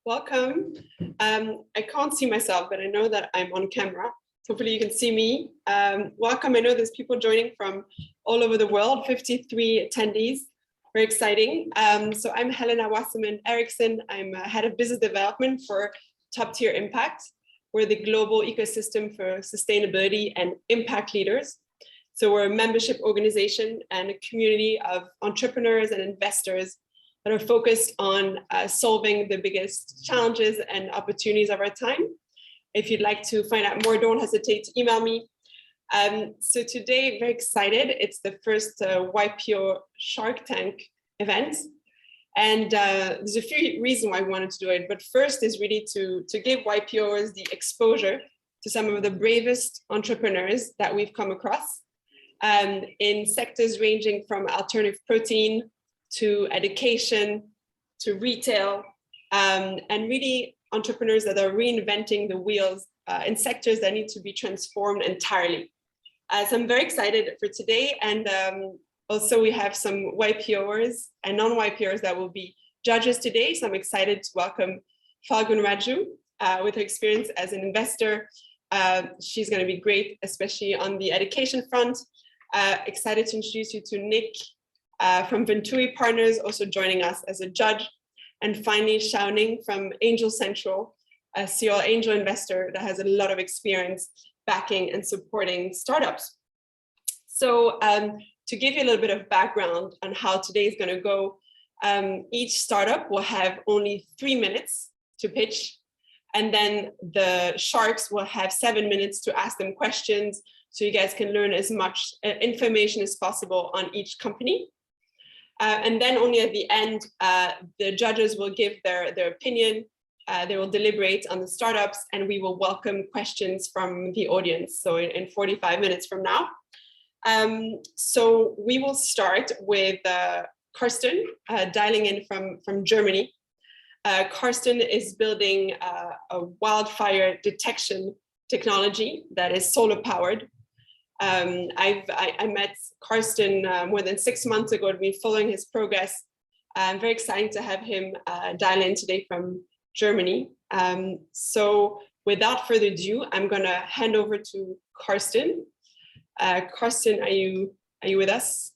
welcome. I can't see myself, but I know that I'm on camera. Hopefully you can see me. Welcome. I know there's people joining from all over the world, 53 attendees. Very exciting. So I'm Helena Wasserman Eriksson. I'm head of business development for Top Tier Impact. We're the global ecosystem for sustainability and impact leaders. So we're a membership organization and a community of entrepreneurs and investors that are focused on solving the biggest challenges and opportunities of our time. If you'd like to find out more, don't hesitate to email me. So today, very excited. It's the first YPO Shark Tank event. And there's a few reasons why we wanted to do it. But first is really to give YPOers the exposure to some of the bravest entrepreneurs that we've come across in sectors ranging from alternative protein to education, to retail, and really entrepreneurs that are reinventing the wheels in sectors that need to be transformed entirely. So I'm very excited for today. And also we have some YPOers and non-YPOers that will be judges today. So I'm excited to welcome Falgun Raju with her experience as an investor. She's going to be great, especially on the education front. Excited to introduce you to Nick from Venturi Partners, also joining us as a judge. And finally, Xiaoning from Angel Central, a serial angel investor that has a lot of experience backing and supporting startups. So to give you a little bit of background on how today is going to go, each startup will have only 3 minutes to pitch. And then the sharks will have 7 minutes to ask them questions, so you guys can learn as much information as possible on each company. And then only at the end, the judges will give their opinion. They will deliberate on the startups, and we will welcome questions from the audience. So in 45 minutes from now. So we will start with Karsten, dialing in from Germany. Karsten is building a wildfire detection technology that is solar powered. I met Karsten more than 6 months ago. I've been following his progress. I'm very excited to have him dial in today from Germany. So without further ado, I'm going to hand over to Karsten. Karsten, are you with us?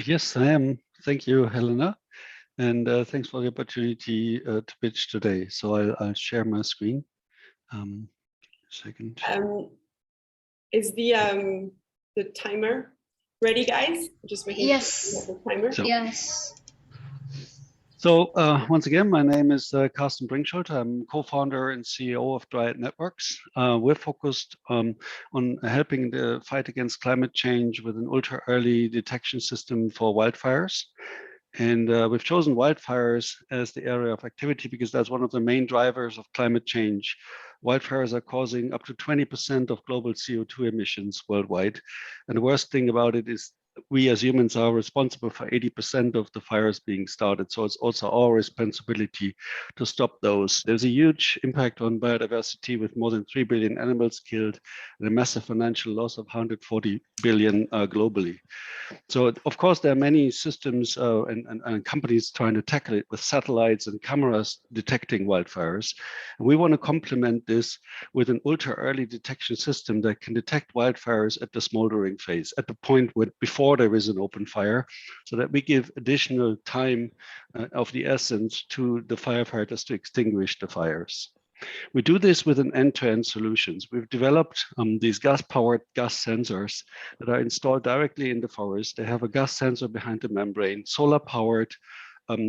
Yes, I am. Thank you, Helena. And thanks for the opportunity to pitch today. So I'll share my screen. Second. Is the timer ready, guys? Just making yes. sure the timer. Yes. So once again, my name is Karsten Brinkschuld. I'm co-founder and CEO of Dryad Networks. We're focused on helping the fight against climate change with an ultra-early detection system for wildfires. And we've chosen wildfires as the area of activity because that's one of the main drivers of climate change. Wildfires are causing up to 20% of global CO2 emissions worldwide. And the worst thing about it is we as humans are responsible for 80% of the fires being started. So it's also our responsibility to stop those. There's a huge impact on biodiversity with more than 3 billion animals killed and a massive financial loss of 140 billion globally. So of course, there are many systems and companies trying to tackle it with satellites and cameras detecting wildfires. And we want to complement this with an ultra early detection system that can detect wildfires at the smoldering phase, at the point where before there is an open fire, so that we give additional time of the essence to the firefighters to extinguish the fires. We do this with an end-to-end solutions. We've developed these gas-powered gas sensors that are installed directly in the forest. They have a gas sensor behind the membrane, solar-powered,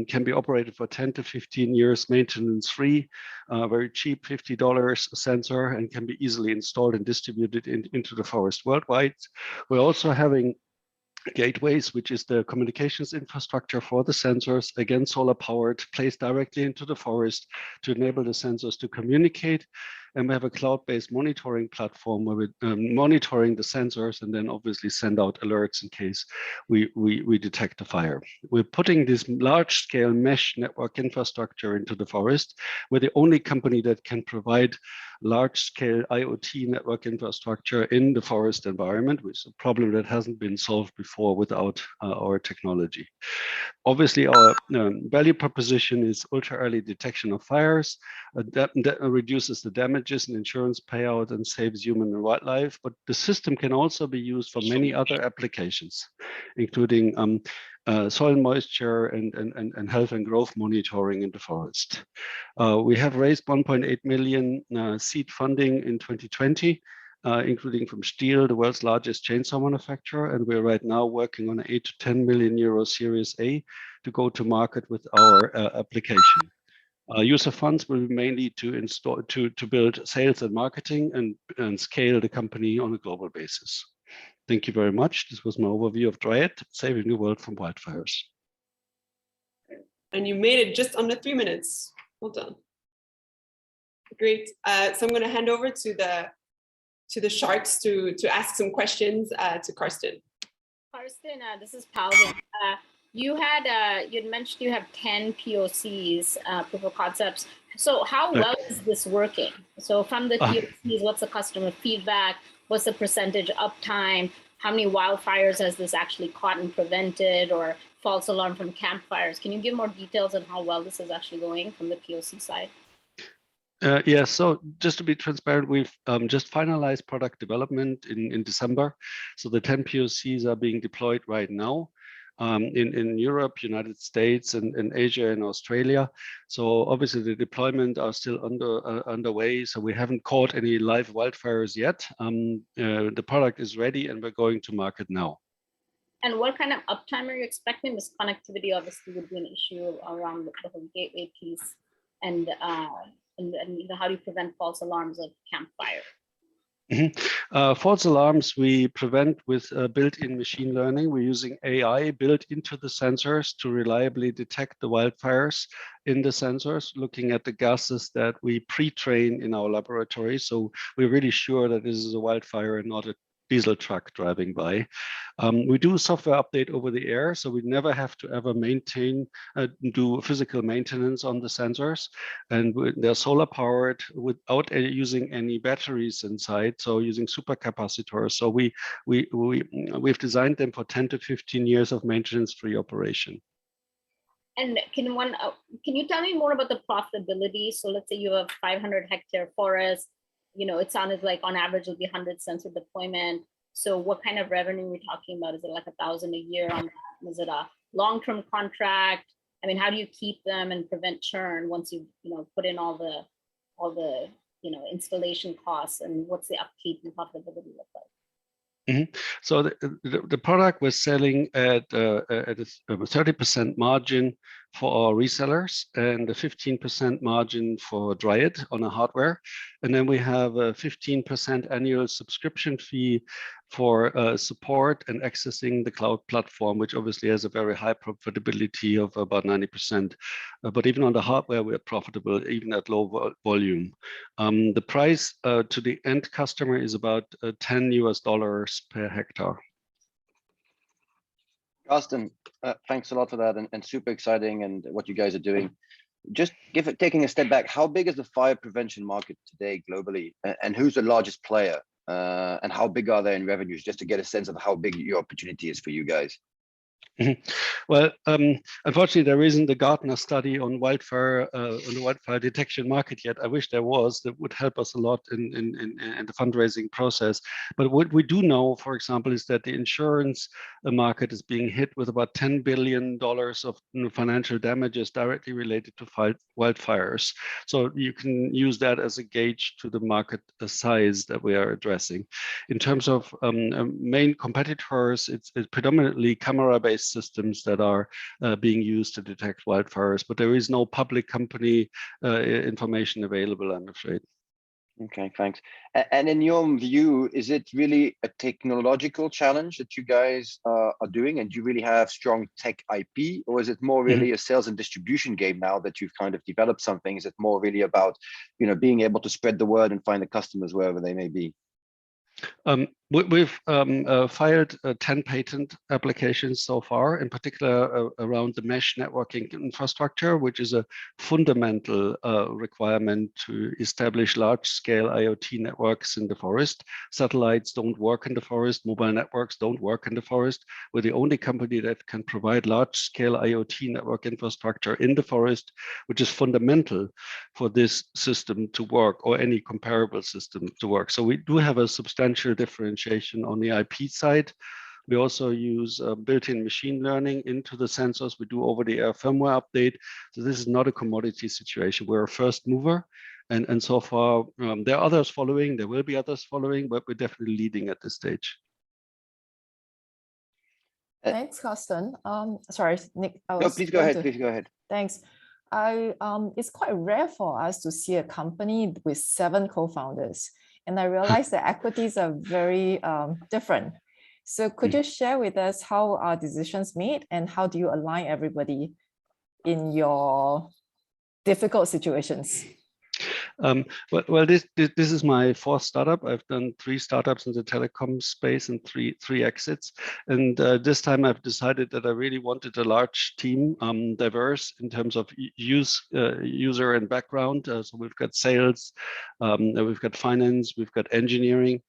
can be operated for 10 to 15 years, maintenance-free, very cheap, $50 a sensor, and can be easily installed and distributed into the forest worldwide. We're also having gateways, which is the communications infrastructure for the sensors, again solar powered, placed directly into the forest to enable the sensors to communicate. and we have a cloud-based monitoring platform where we're monitoring the sensors and then obviously send out alerts in case we detect a fire. We're putting this large-scale mesh network infrastructure into the forest. We're the only company that can provide large-scale IoT network infrastructure in the forest environment, which is a problem that hasn't been solved before without our technology. Obviously, our value proposition is ultra-early detection of fires. That reduces the damages and insurance payout and saves human and wildlife. But the system can also be used for many other applications, including soil moisture and health and growth monitoring in the forest. We have raised 1.8 million seed funding in 2020. Including from Stihl, the world's largest chainsaw manufacturer, and we're right now working on an 8 to 10 million euro Series A to go to market with our application. Use of funds will be mainly to build sales and marketing and scale the company on a global basis. Thank you very much. This was my overview of Dryad, saving the world from wildfires. And you made it just under 3 minutes. Well done. Great. So I'm going to hand over to the sharks to ask some questions to Karsten. Karsten, this is Paladin. You'd mentioned you have 10 POCs, proof of concepts. So how well is this working? So from the POCs, what's the customer feedback? What's the percentage uptime? How many wildfires has this actually caught and prevented, or false alarm from campfires? Can you give more details on how well this is actually going from the POC side? Yeah, so just to be transparent, we've just finalized product development in December. So the 10 POCs are being deployed right now in Europe, United States, and Asia and Australia. So obviously the deployment are still underway. So we haven't caught any live wildfires yet. The product is ready and we're going to market now. And what kind of uptime are you expecting? This connectivity obviously would be an issue around the whole gateway piece. And how do you prevent false alarms of campfire? False alarms we prevent with built-in machine learning. We're using AI built into the sensors to reliably detect the wildfires in the sensors, looking at the gases that we pre-train in our laboratory. So we're really sure that this is a wildfire and not a diesel truck driving by. We do software update over the air, so we never have to ever do physical maintenance on the sensors. And they're solar powered without using any batteries inside, so using supercapacitors. So we've designed them for 10 to 15 years of maintenance-free operation. And can you tell me more about the profitability? So let's say you have 500-hectare forest. It sounded like on average it'll be 100 sensor deployment. So what kind of revenue are we talking about? Is it like 1,000 a year on that? Is it a long-term contract? I mean, how do you keep them and prevent churn once you put in all the installation costs, and what's the upkeep and profitability look like? So the product was selling at a 30% margin for our resellers and a 15% margin for Dryad on a hardware. And then we have a 15% annual subscription fee for support and accessing the cloud platform, which obviously has a very high profitability of about 90%. But even on the hardware, we're profitable even at low volume. The price to the end customer is about $10 per hectare. Karsten, thanks a lot for that, and super exciting and what you guys are doing. Just taking a step back, how big is the fire prevention market today globally, and who's the largest player, and how big are they in revenues, just to get a sense of how big your opportunity is for you guys? Well, unfortunately, there isn't a Gartner study on the wildfire detection market yet. I wish there was. That would help us a lot in the fundraising process. But what we do know, for example, is that the insurance market is being hit with about $10 billion of financial damages directly related to wildfires. So you can use that as a gauge to the market size that we are addressing. In terms of main competitors, it's predominantly camera-based systems that are being used to detect wildfires, but there is no public company information available, I'm afraid. Okay, thanks. And in your view, is it really a technological challenge that you guys are doing, and do you really have strong tech IP, or is it more really a sales and distribution game now that you've kind of developed something? Is it more really about, being able to spread the word and find the customers wherever they may be? We've filed 10 patent applications so far, in particular around the mesh networking infrastructure, which is a fundamental requirement to establish large-scale IoT networks in the forest. Satellites don't work in the forest, mobile networks don't work in the forest. We're the only company that can provide large-scale IoT network infrastructure in the forest, which is fundamental for this system to work, or any comparable system to work. So we do have a substantial differentiation on the IP side. We also use built-in machine learning into the sensors. We do over-the-air firmware update. So this is not a commodity situation. We're a first mover. And so far, there are others following. There will be others following, but we're definitely leading at this stage. Thanks, Carsten. Sorry, Nick. No, please go ahead. Please go ahead. Thanks. It's quite rare for us to see a company with 7 co-founders, and I realize the equities are very different. So could you share with us how are decisions made, and how do you align everybody in your difficult situations? Well, this is my 4th startup. I've done 3 startups in the telecom space and three exits. And this time I've decided that I really wanted a large team, diverse in terms of user and background. So we've got sales, we've got finance, we've got engineering.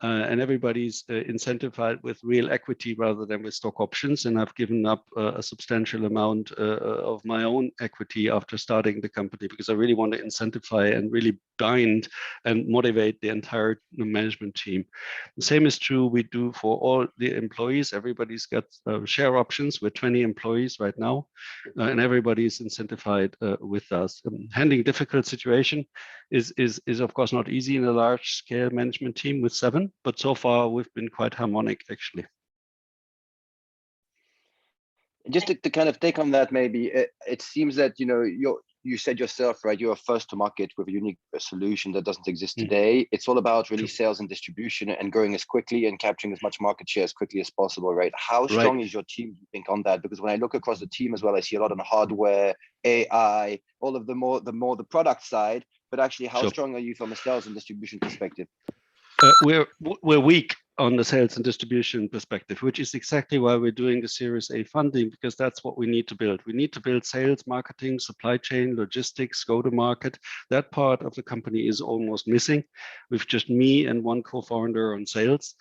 And everybody's incentivized with real equity rather than with stock options. And I've given up a substantial amount of my own equity after starting the company, because I really want to incentivize and really bind and motivate the entire management team. The same is true we do for all the employees. Everybody's got share options. We're 20 employees right now, and everybody's incentivized with us. Handling difficult situation is of course not easy in a large scale management team with 7. But so far, we've been quite harmonic, actually. Just to kind of take on that, maybe it seems that you said yourself, right? You're first to market with a unique solution that doesn't exist today. It's all about really sales and distribution and growing as quickly and capturing as much market share as quickly as possible, right? How strong is your team, you think, on that? Because when I look across the team as well, I see a lot on hardware, AI, all of the more the product side. But actually, how strong are you from a sales and distribution perspective? We're weak on the sales and distribution perspective, which is exactly why we're doing the Series A funding, because that's what we need to build. We need to build sales, marketing, supply chain, logistics, go to market. That part of the company is almost missing. With just me and 1 co-founder on sales,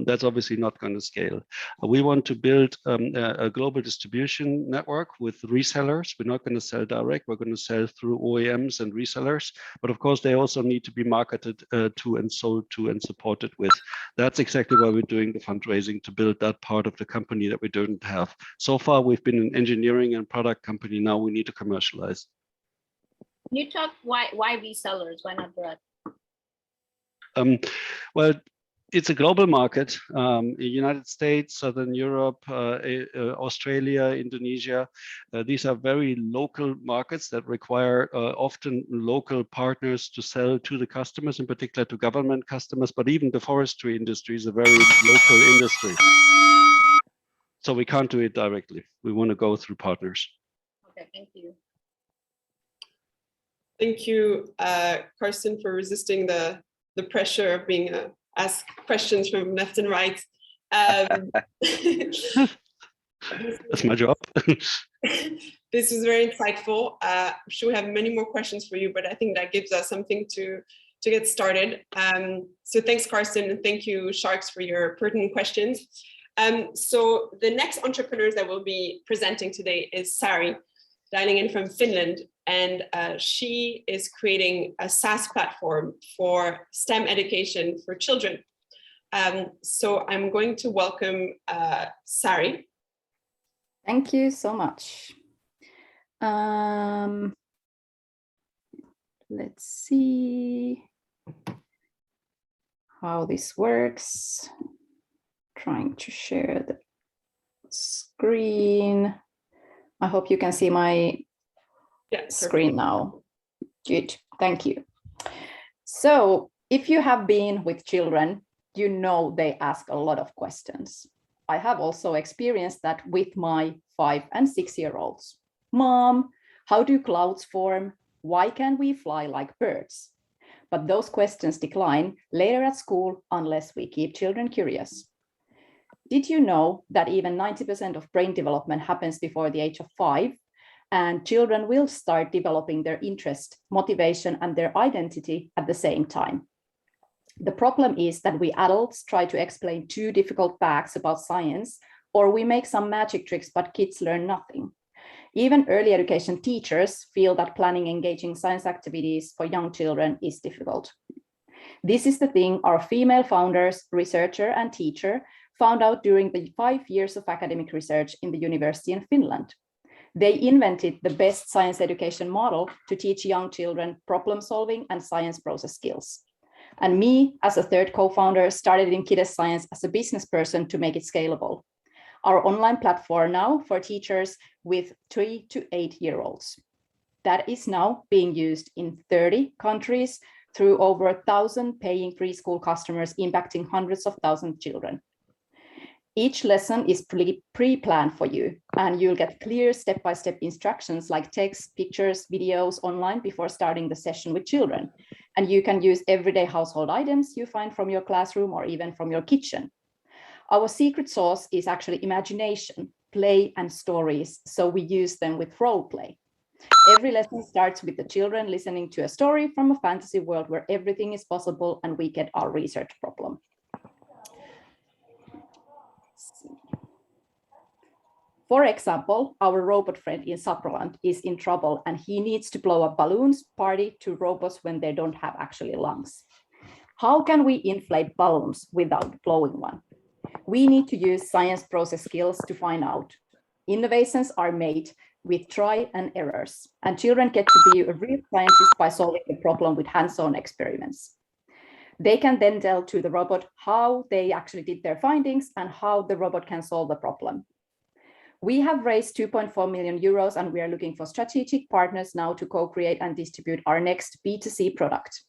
that's obviously not going to scale. We want to build a global distribution network with resellers. We're not going to sell direct. We're going to sell through OEMs and resellers. But of course, they also need to be marketed to and sold to and supported with. That's exactly why we're doing the fundraising, to build that part of the company that we don't have. So far, we've been an engineering and product company. Now we need to commercialize. Can you talk why resellers? Why not direct? Well, it's a global market. United States, Southern Europe, Australia, Indonesia. These are very local markets that require often local partners to sell to the customers, in particular to government customers, but even the forestry industry is a very local industry. So we can't do it directly. We want to go through partners. Okay, thank you. Thank you, Carsten, for resisting the pressure of being asked questions from left and right. That's my job. This was very insightful. I'm sure we have many more questions for you, but I think that gives us something to get started. So thanks, Carsten, and thank you, Sharks, for your pertinent questions. So the next entrepreneurs that we'll be presenting today is Serie, dialing in from Finland, and she is creating a SaaS platform for STEM education for children. So I'm going to welcome Serie. Thank you so much. Let's see how this works. Trying to share the screen. I hope you can see my screen now. Good, thank you. So if you have been with children, you know they ask a lot of questions. I have also experienced that with my 5 and 6-year-olds. Mom, how do clouds form? Why can't we fly like birds? But those questions decline later at school unless we keep children curious. Did you know that even 90% of brain development happens before the age of 5? And children will start developing their interest, motivation, and their identity at the same time. The problem is that we adults try to explain too difficult facts about science, or we make some magic tricks, but kids learn nothing. Even early education teachers feel that planning engaging science activities for young children is difficult. This is the thing our female founders, researcher, and teacher found out during the 5 years of academic research in the university in Finland. They invented the best science education model to teach young children problem solving and science process skills. And me, as a third co-founder, started in Kides Science as a business person to make it scalable. Our online platform now for teachers with 3 to 8-year-olds. That is now being used in 30 countries through over 1,000 paying preschool customers, impacting hundreds of thousands of children. Each lesson is pre-planned for you, and you'll get clear step-by-step instructions like text, pictures, videos online before starting the session with children. And you can use everyday household items you find from your classroom or even from your kitchen. Our secret sauce is actually imagination, play, and stories, so we use them with role play. Every lesson starts with the children listening to a story from a fantasy world where everything is possible and we get our research problem. For example, our robot friend in Saproland is in trouble and he needs to blow up balloons party to robots when they don't have actually lungs. How can we inflate balloons without blowing one? We need to use science process skills to find out. Innovations are made with try and errors, and children get to be a real scientist by solving the problem with hands-on experiments. They can then tell to the robot how they actually did their findings and how the robot can solve the problem. We have raised 2.4 million euros and we are looking for strategic partners now to co-create and distribute our next B2C product.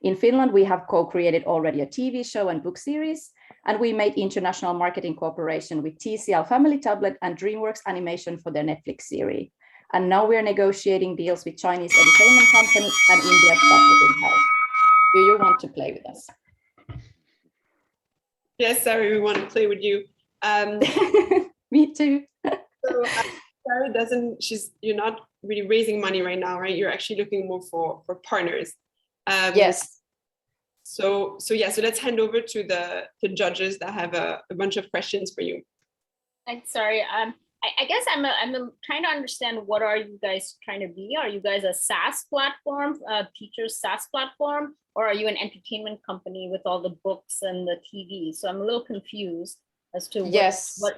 In Finland, we have co-created already a TV show and book series, and we made international marketing cooperation with TCL Family Tablet and DreamWorks Animation for their Netflix series. And now we are negotiating deals with Chinese entertainment companies and India's publishing house. Do you want to play with us? Yes, Sarah, we want to play with you. Me too. So Sarah you're not really raising money right now, right? You're actually looking more for partners. Yes. So let's hand over to the judges that have a bunch of questions for you. Thanks, sorry. I guess I'm trying to understand, what are you guys trying to be? Are you guys a SaaS platform, teachers SaaS platform, or are you an entertainment company with all the books and the TV? So I'm a little confused as to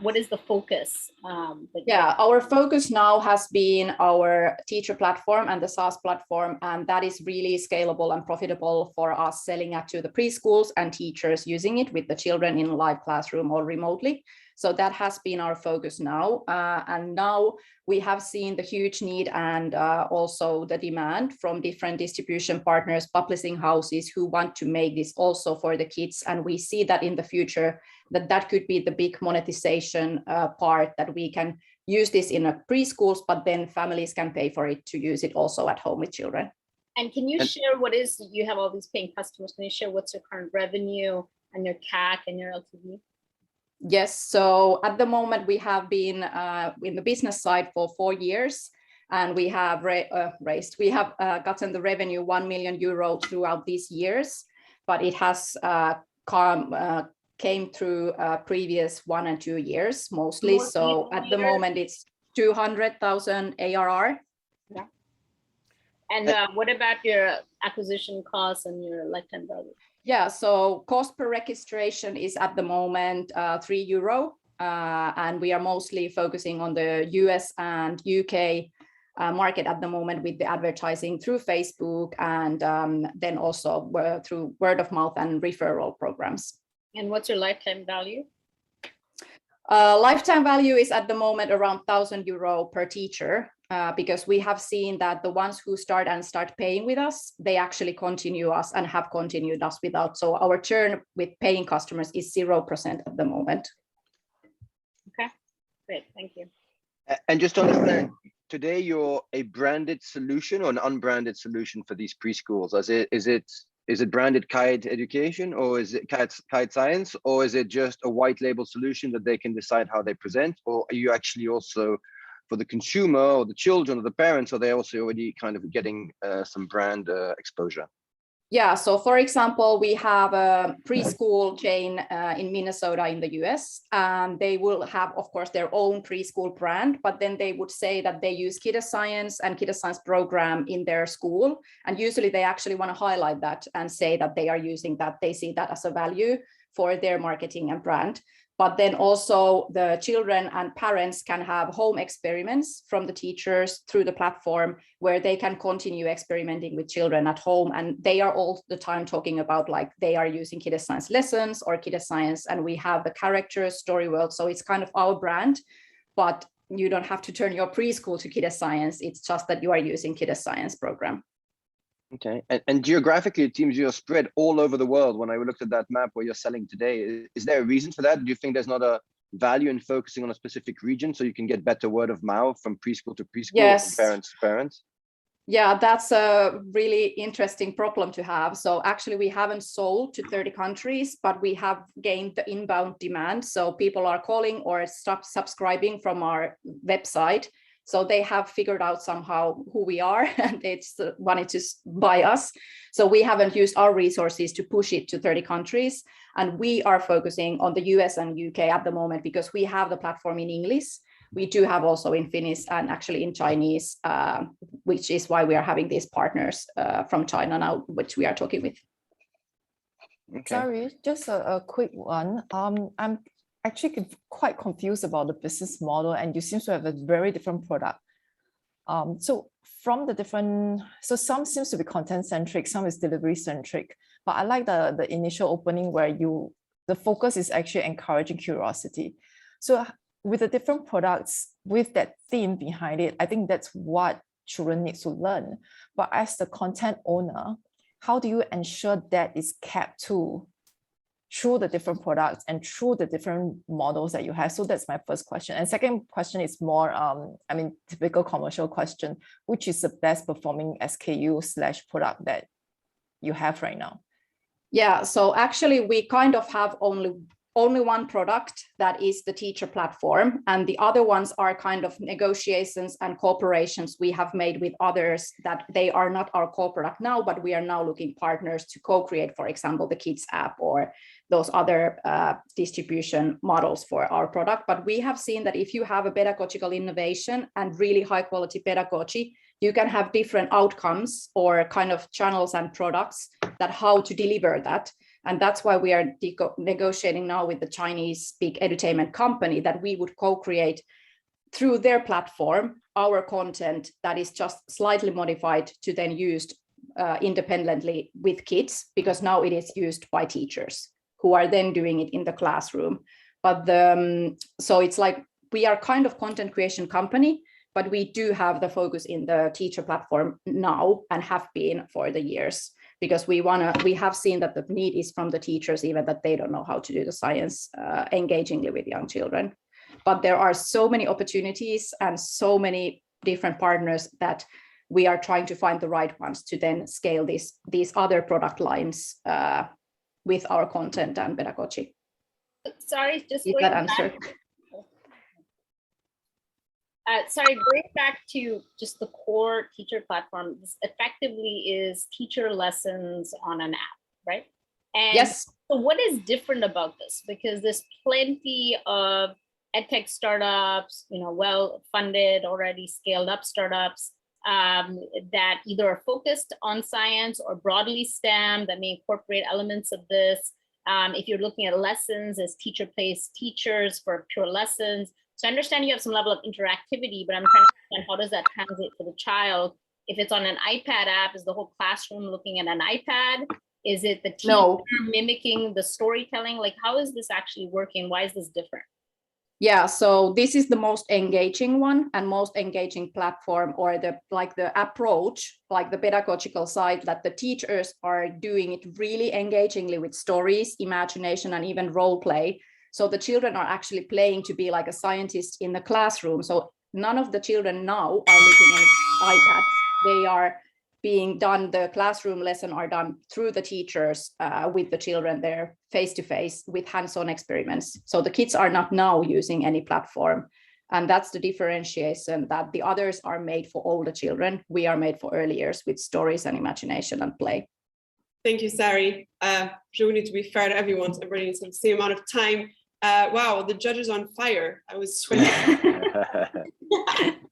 what is the focus? Our focus now has been our teacher platform and the SaaS platform, and that is really scalable and profitable for us, selling it to the preschools and teachers using it with the children in live classroom or remotely. So that has been our focus now. And now we have seen the huge need and also the demand from different distribution partners, publishing houses who want to make this also for the kids. And we see that in the future, that could be the big monetization part, that we can use this in a preschools, but then families can pay for it to use it also at home with children. And can you share you have all these paying customers, can you share what's your current revenue and your CAC and your LTV? Yes, so at the moment we have been in the business side for 4 years, and we have gotten the revenue 1 million euro throughout these years, but it has came through previous 1 and 2 years mostly. So at the moment it's 200,000 ARR. Yeah. And what about your acquisition costs and your lifetime value? Yeah, so cost per registration is at the moment €3, and we are mostly focusing on the US and UK market at the moment with the advertising through Facebook and then also through word of mouth and referral programs. And what's your lifetime value? Lifetime value is at the moment around €1,000 per teacher, because we have seen that the ones who start paying with us, they actually continue us and have continued us without. So our churn with paying customers is 0% at the moment. Okay, great, thank you. And just to understand, today you're a branded solution or an unbranded solution for these preschools? Is it branded Kite Education, or is it Kite Science, or is it just a white label solution that they can decide how they present? Or are you actually also, for the consumer or the children or the parents, are they also already kind of getting some brand exposure? Yeah, so for example, we have a preschool chain in Minnesota in the US, and they will have, of course, their own preschool brand, but then they would say that they use Kiddo Science and Kiddo Science program in their school. And usually they actually want to highlight that and say that they are using that, they see that as a value for their marketing and brand. But then also the children and parents can have home experiments from the teachers through the platform, where they can continue experimenting with children at home. And they are all the time talking about, like, they are using Kiddo Science lessons or Kiddo Science, and we have the characters, story world. So it's kind of our brand, but you don't have to turn your preschool to Kiddo Science. It's just that you are using Kiddo Science program. Okay, and geographically, it seems you're spread all over the world. When I looked at that map where you're selling today, is there a reason for that? Do you think there's not a value in focusing on a specific region so you can get better word of mouth from preschool to preschool, Yes. from parents to parents? Yeah, that's a really interesting problem to have. So actually, we haven't sold to 30 countries, but we have gained the inbound demand. So people are calling or subscribing from our website. So they have figured out somehow who we are, and it's wanted to buy us. So we haven't used our resources to push it to 30 countries. And we are focusing on the US and UK at the moment, because we have the platform in English. We do have also in Finnish and actually in Chinese, which is why we are having these partners from China now, which we are talking with. Okay. Sorry, just a quick one. I'm actually quite confused about the business model, and you seem to have a very different product. So some seems to be content centric, some is delivery centric, but I like the initial opening where the focus is actually encouraging curiosity. So with the different products, with that theme behind it, I think that's what children need to learn. But as the content owner, how do you ensure that is kept through the different products and through the different models that you have? So that's my first question. And second question is more, typical commercial question, which is the best performing SKU/product that you have right now? Yeah, so actually we kind of have only one product, that is the teacher platform, and the other ones are kind of negotiations and cooperations we have made with others that they are not our core product now, but we are now looking partners to co-create, for example, the kids app or those other distribution models for our product. But we have seen that if you have a pedagogical innovation and really high quality pedagogy, you can have different outcomes or kind of channels and products that how to deliver that. And that's why we are negotiating now with the Chinese big edutainment company that we would co-create through their platform our content that is just slightly modified to then used independently with kids, because now it is used by teachers who are then doing it in the classroom. But so it's like we are kind of content creation company, but we do have the focus in the teacher platform now and have been for the years, because we have seen that the need is from the teachers, even that they don't know how to do the science engagingly with young children. But there are so many opportunities and so many different partners that we are trying to find the right ones to then scale these other product lines with our content and pedagogy. Sorry, just Did going that back. answer? Sorry, going back to just the core teacher platform, this effectively is teacher lessons on an app, right? And yes. So what is different about this? Because there's plenty of edtech startups, well-funded, already scaled up startups that either are focused on science or broadly STEM that may incorporate elements of this. If you're looking at lessons as teacher pays teachers for pure lessons. So I understand you have some level of interactivity, but I'm trying to understand how does that translate for the child? If it's on an iPad app, is the whole classroom looking at an iPad? Is it the teacher mimicking the storytelling? Like, how is this actually working? Why is this different? Yeah, so this is the most engaging one and most engaging platform, or the approach, like the pedagogical side, that the teachers are doing it really engagingly with stories, imagination, and even role play. So the children are actually playing to be like a scientist in the classroom. So none of the children now are looking at iPads. They are being done, the classroom lesson are done through the teachers with the children there face to face with hands-on experiments. So the kids are not now using any platform. And that's the differentiation, that the others are made for older children. We are made for early years with stories and imagination and play. Thank you, Sari. We need to be fair to everyone, so everybody needs the same amount of time. Wow, the judge is on fire. I was sweating.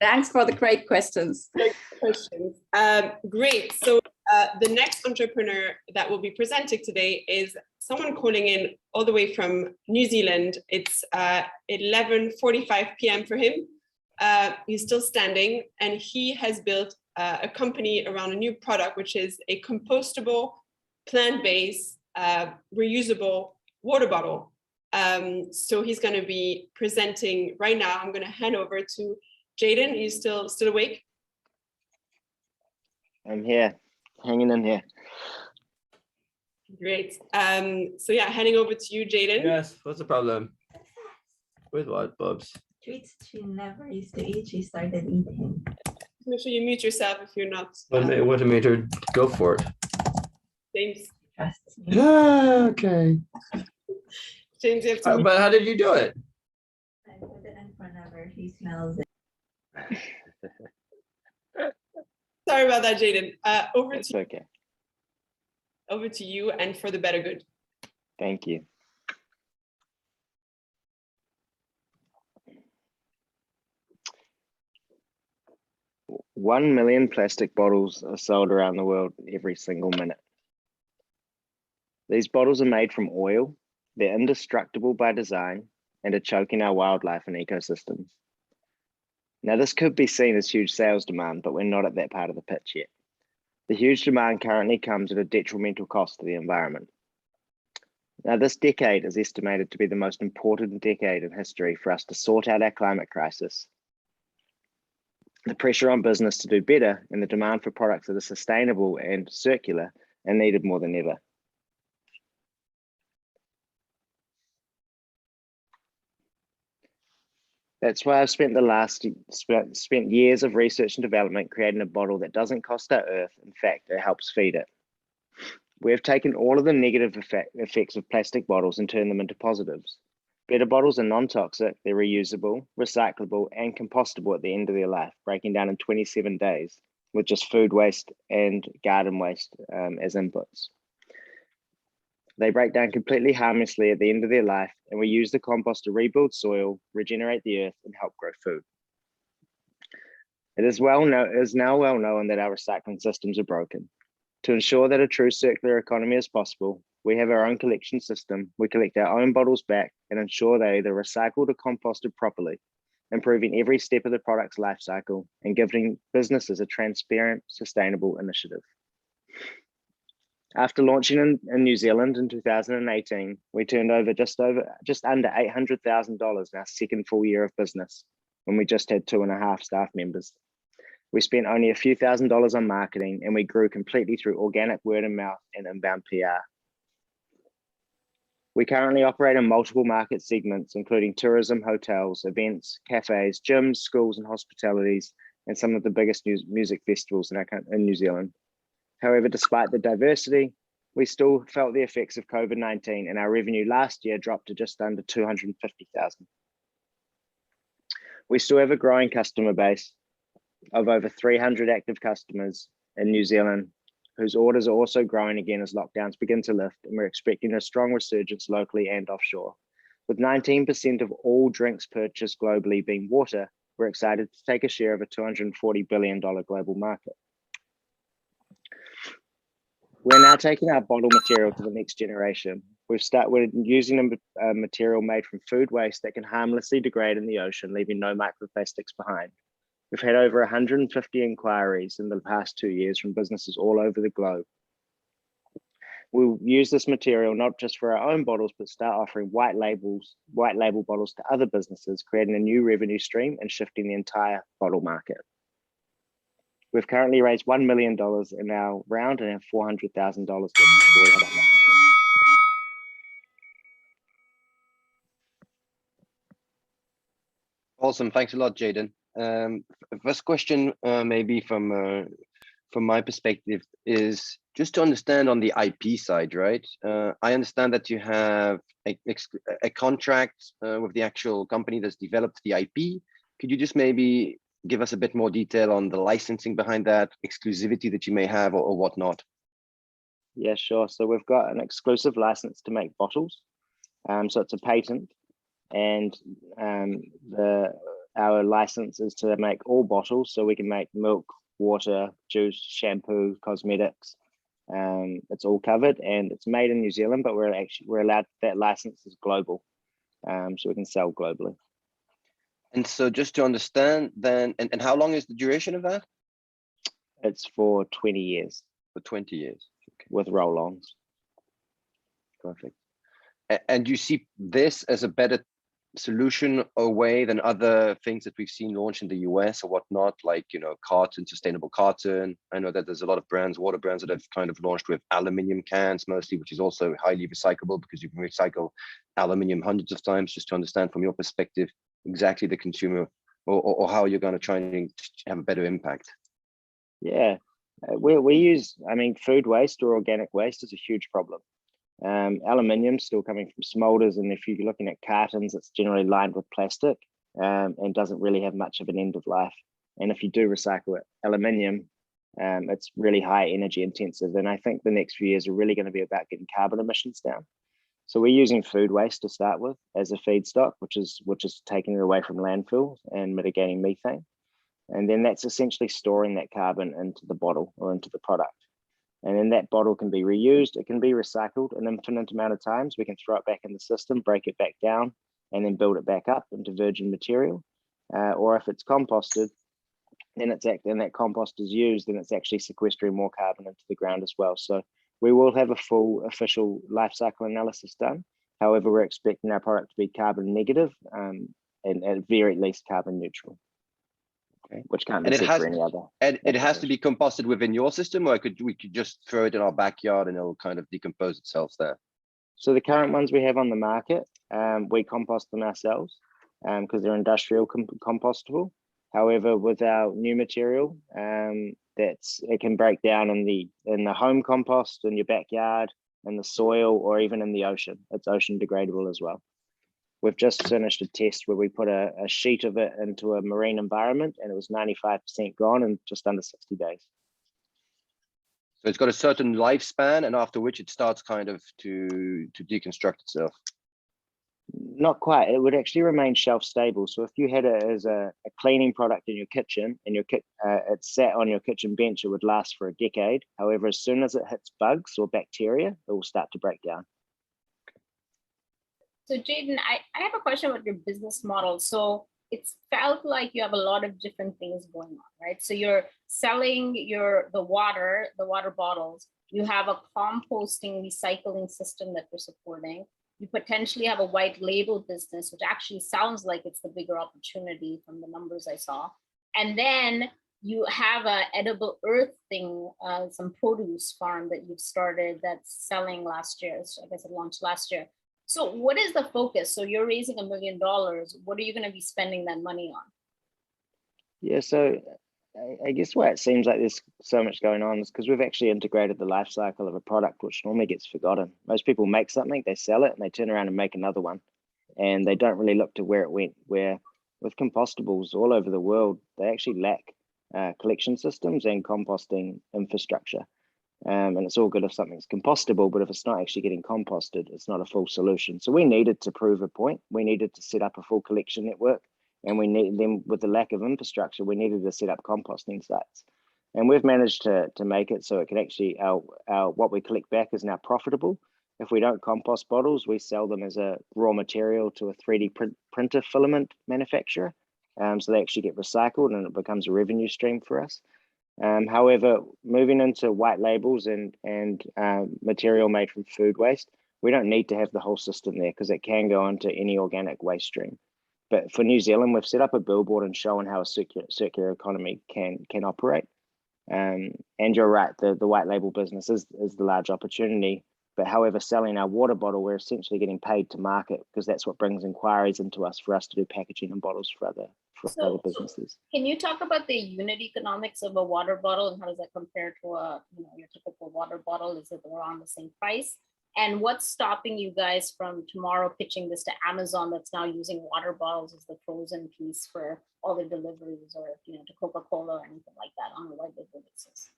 Thanks for the great questions. Great questions. Great. So the next entrepreneur that will be presenting today is someone calling in all the way from New Zealand. It's 11:45 p.m. for him. He's still standing, and he has built a company around a new product, which is a compostable, plant-based, reusable water bottle. So he's going to be presenting right now. I'm going to hand over to Jaden. Are you still awake? I'm here, hanging in here. Great. So yeah, handing over to you, Jaden. Yes, what's the problem? With what, Bubs? Treats she never used to eat, she started eating. Make sure you mute yourself if you're not. What made her go for it? James. Trusts me. Yeah, okay. James, you have to mute. But how did you do it? I put it in whenever he smells it. Sorry about that, Jaden. It's okay. Over to you, and for the better good. Thank you. One million plastic bottles are sold around the world every single minute. These bottles are made from oil, they're indestructible by design, and are choking our wildlife and ecosystems. Now, this could be seen as huge sales demand, but we're not at that part of the pitch yet. The huge demand currently comes at a detrimental cost to the environment. Now, this decade is estimated to be the most important decade in history for us to sort out our climate crisis. The pressure on business to do better and the demand for products that are sustainable and circular are needed more than ever. That's why I've spent years of research and development creating a bottle that doesn't cost our earth. In fact, it helps feed it. We have taken all of the negative effects of plastic bottles and turned them into positives. Better bottles are non-toxic, they're reusable, recyclable, and compostable at the end of their life, breaking down in 27 days, with just food waste and garden waste as inputs. They break down completely harmlessly at the end of their life, and we use the compost to rebuild soil, regenerate the earth, and help grow food. It is now well known that our recycling systems are broken. To ensure that a true circular economy is possible, we have our own collection system. We collect our own bottles back and ensure they are either recycled or composted properly, improving every step of the product's life cycle and giving businesses a transparent, sustainable initiative. After launching in New Zealand in 2018, we turned over just under $800,000 in our second full year of business, when we just had 2.5 staff members. We spent only a few $1,000s on marketing, and we grew completely through organic word of mouth and inbound PR. We currently operate in multiple market segments, including tourism, hotels, events, cafes, gyms, schools, and hospitalities, and some of the biggest music festivals in New Zealand. However, despite the diversity, we still felt the effects of COVID-19, and our revenue last year dropped to just under 250,000. We still have a growing customer base of over 300 active customers in New Zealand, whose orders are also growing again as lockdowns begin to lift, and we're expecting a strong resurgence locally and offshore. With 19% of all drinks purchased globally being water, we're excited to take a share of a $240 billion global market. We're now taking our bottle material to the next generation. We're using a material made from food waste that can harmlessly degrade in the ocean, leaving no microplastics behind. We've had over 150 inquiries in the past 2 years from businesses all over the globe. We'll use this material not just for our own bottles, but start offering white label bottles to other businesses, creating a new revenue stream and shifting the entire bottle market. We've currently raised $1 million in our round and have $400,000. Awesome. Thanks a lot, Jaden. First question, maybe from my perspective, is just to understand on the IP side, right? I understand that you have a contract with the actual company that's developed the IP. Could you just maybe give us a bit more detail on the licensing behind that, exclusivity that you may have or whatnot? Yeah, sure. So we've got an exclusive license to make bottles. So it's a patent, and our license is to make all bottles. So we can make milk, water, juice, shampoo, cosmetics. It's all covered, and it's made in New Zealand, but we're allowed, that license is global, so we can sell globally. And so just to understand then, and how long is the duration of that? It's for 20 years. For 20 years. Okay. With roll-ons. Perfect. And you see this as a better solution or way than other things that we've seen launched in the US or whatnot, like, you know, carton, sustainable carton. I know that there's a lot of brands, water brands, that have kind of launched with aluminium cans mostly, which is also highly recyclable because you can recycle aluminium hundreds of times. Just to understand from your perspective exactly the consumer or how you're going to try and have a better impact. Yeah, we use, I mean, food waste or organic waste is a huge problem. Aluminium still coming from smolders, and if you're looking at cartons, it's generally lined with plastic and doesn't really have much of an end of life. And if you do recycle it, aluminium, it's really high energy intensive. And I think the next few years are really going to be about getting carbon emissions down. So we're using food waste to start with as a feedstock, which is taking it away from landfills and mitigating methane. And then that's essentially storing that carbon into the bottle or into the product. And then that bottle can be reused, it can be recycled an infinite amount of times. We can throw it back in the system, break it back down, and then build it back up into virgin material. Or if it's composted, then and that compost is used, then it's actually sequestering more carbon into the ground as well. So we will have a full official life cycle analysis done. However, we're expecting our product to be carbon negative and at very least carbon neutral. Okay. Which can't be said for any other. And it has to be composted within your system, or we could just throw it in our backyard and it'll kind of decompose itself there? So the current ones we have on the market, we compost them ourselves because they're industrial compostable. However, with our new material, it can break down in the home compost, in your backyard, in the soil, or even in the ocean. It's ocean degradable as well. We've just finished a test where we put a sheet of it into a marine environment, and it was 95% gone in just under 60 days. So it's got a certain lifespan, and after which it starts kind of to deconstruct itself. Not quite. It would actually remain shelf stable. So if you had it as a cleaning product in your kitchen and it sat on your kitchen bench, it would last for a decade. However, as soon as it hits bugs or bacteria, it will start to break down. So Jaden, I have a question about your business model. So it's felt like you have a lot of different things going on, right? So you're selling the water bottles. You have a composting recycling system that you're supporting. You potentially have a white label business, which actually sounds like it's the bigger opportunity from the numbers I saw. And then you have a edible earth thing, some produce farm that you've started that's selling last year. So I guess it launched last year. So what is the focus? So you're raising $1 million. What are you going to be spending that money on? Yeah, so I guess why it seems like there's so much going on is because we've actually integrated the life cycle of a product, which normally gets forgotten. Most people make something, they sell it, and they turn around and make another one. And they don't really look to where it went, where with compostables all over the world, they actually lack collection systems and composting infrastructure. And it's all good if something's compostable, but if it's not actually getting composted, it's not a full solution. So we needed to prove a point. We needed to set up a full collection network. And we need them, with the lack of infrastructure, we needed to set up composting sites. And we've managed to make it so it can actually, what we collect back is now profitable. If we don't compost bottles, we sell them as a raw material to a 3D printer filament manufacturer. So they actually get recycled and it becomes a revenue stream for us. However, moving into white labels and material made from food waste, we don't need to have the whole system there because it can go into any organic waste stream. But for New Zealand, we've set up a billboard and showing how a circular economy can operate. And you're right, the white label business is the large opportunity. But however, selling our water bottle, we're essentially getting paid to market because that's what brings inquiries into us for us to do packaging and bottles for other businesses. Can you talk about the unit economics of a water bottle and how does that compare to your typical water bottle? Is it around the same price? And what's stopping you guys from tomorrow pitching this to Amazon that's now using water bottles as the frozen piece for all their deliveries, or to Coca-Cola or anything like that on a regular basis?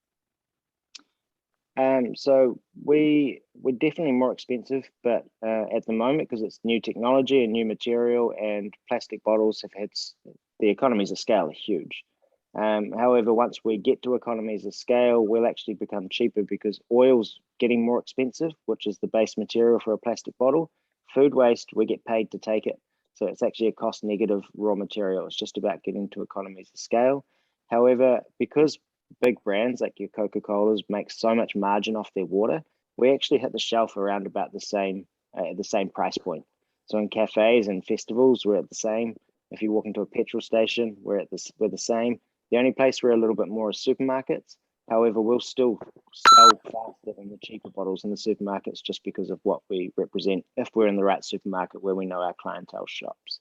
So we're definitely more expensive, but at the moment, because it's new technology and new material, and plastic bottles have had the economies of scale are huge. However, once we get to economies of scale, we'll actually become cheaper because oil's getting more expensive, which is the base material for a plastic bottle. Food waste, we get paid to take it. So it's actually a cost negative raw material. It's just about getting to economies of scale. However, because big brands like your Coca-Colas make so much margin off their water, we actually hit the shelf around about the same price point. So in cafes and festivals, we're at the same. If you walk into a petrol station, we're the same. The only place we're a little bit more is supermarkets. However, we'll still sell faster than the cheaper bottles in the supermarkets just because of what we represent if we're in the right supermarket where we know our clientele shops.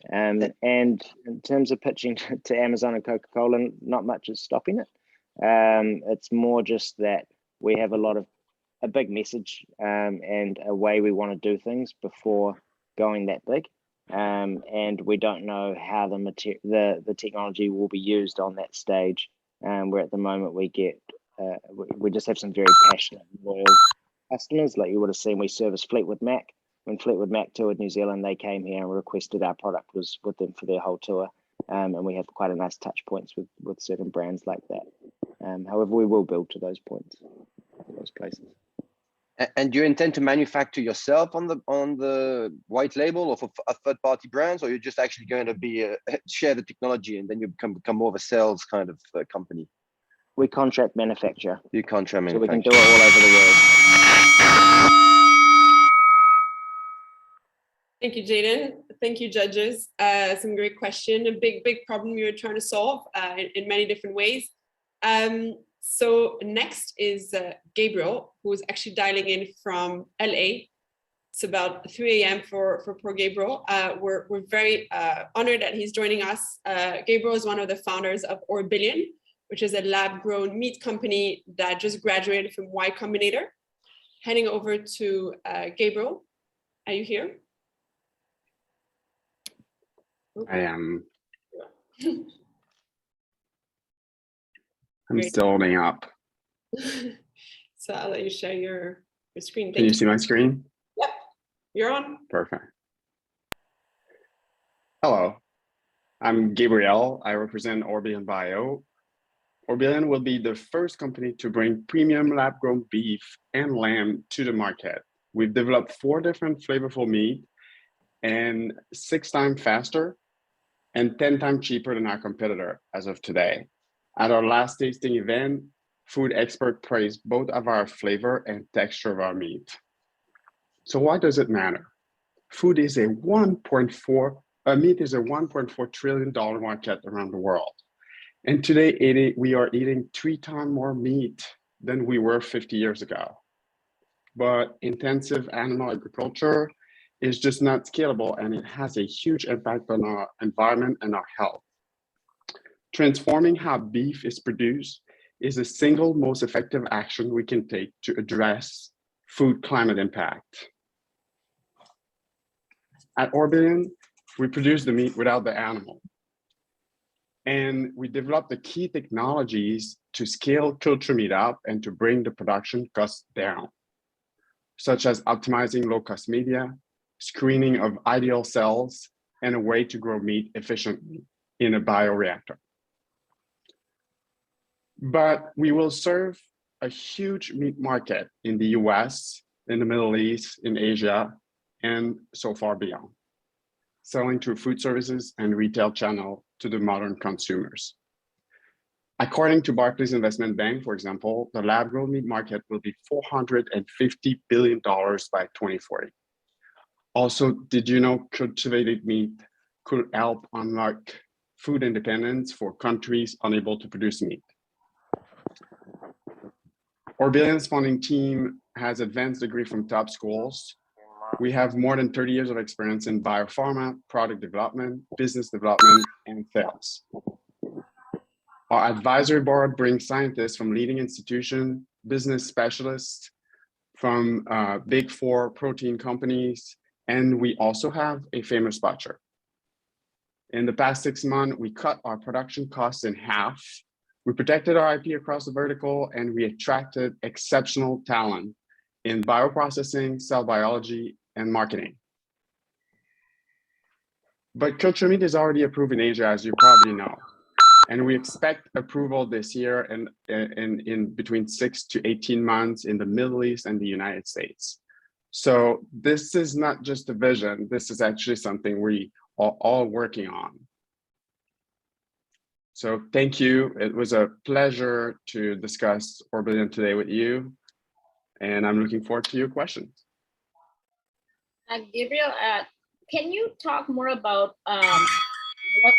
And in terms of pitching to Amazon and Coca-Cola, not much is stopping it. It's more just that we have a big message and a way we want to do things before going that big. And we don't know how the technology will be used on that stage. Where at the moment we just have some very passionate, loyal customers. Like you would have seen, we service Fleetwood Mac. When Fleetwood Mac toured New Zealand, they came here and requested our product was with them for their whole tour. And we have quite a nice touch points with certain brands like that. However, we will build to those points, those places. And do you intend to manufacture yourself on the white label or for third-party brands, or you're just actually going to be share the technology and then you become more of a sales kind of company? We contract manufacture. You contract manufacture. So we can do it all over the world. Thank you, Jaden. Thank you, judges. Some great question. A big problem you're trying to solve in many different ways. So next is Gabriel, who is actually dialing in from LA. It's about 3 a.m. for poor Gabriel. We're very honored that he's joining us. Gabriel is one of the founders of Orbillion, which is a lab-grown meat company that just graduated from Y Combinator. Heading over to Gabriel. Are you here? I am. I'm Great. still holding up. So I'll let you share your screen. Can you see my screen? Yep, you're on. Perfect. Hello, I'm Gabriel. I represent Orbillion Bio. Orbillion will be the first company to bring premium lab-grown beef and lamb to the market. We've developed 4 different flavorful meat and 6 times faster and 10 times cheaper than our competitor as of today. At our last tasting event, food expert praised both of our flavor and texture of our meat. So why does it matter? Meat is a $1.4 trillion market around the world. And today we are eating 3 times more meat than we were 50 years ago. But intensive animal agriculture is just not scalable, and it has a huge impact on our environment and our health. Transforming how beef is produced is the single most effective action we can take to address food climate impact. At Orbillion, we produce the meat without the animal. And we developed the key technologies to scale culture meat up and to bring the production costs down, such as optimizing low-cost media, screening of ideal cells, and a way to grow meat efficiently in a bioreactor. But we will serve a huge meat market in the US, in the Middle East, in Asia, and so far beyond, selling through food services and retail channel to the modern consumers. According to Barclays Investment Bank, for example, the lab-grown meat market will be $450 billion by 2040. Also, did you know cultivated meat could help unlock food independence for countries unable to produce meat? Orbilion's funding team has advanced degree from top schools. We have more than 30 years of experience in biopharma, product development, business development, and sales. Our advisory board brings scientists from leading institutions, business specialists from big 4 protein companies, and we also have a famous butcher. In the past 6 months, we cut our production costs in half. We protected our IP across the vertical, and we attracted exceptional talent in bioprocessing, cell biology, and marketing. But culture meat is already approved in Asia, as you probably know. And we expect approval this year and in between 6 to 18 months in the Middle East and the United States. So this is not just a vision, this is actually something we are all working on. So thank you. It was a pleasure to discuss Orbilion today with you. And I'm looking forward to your questions. Gabriel, can you talk more about what,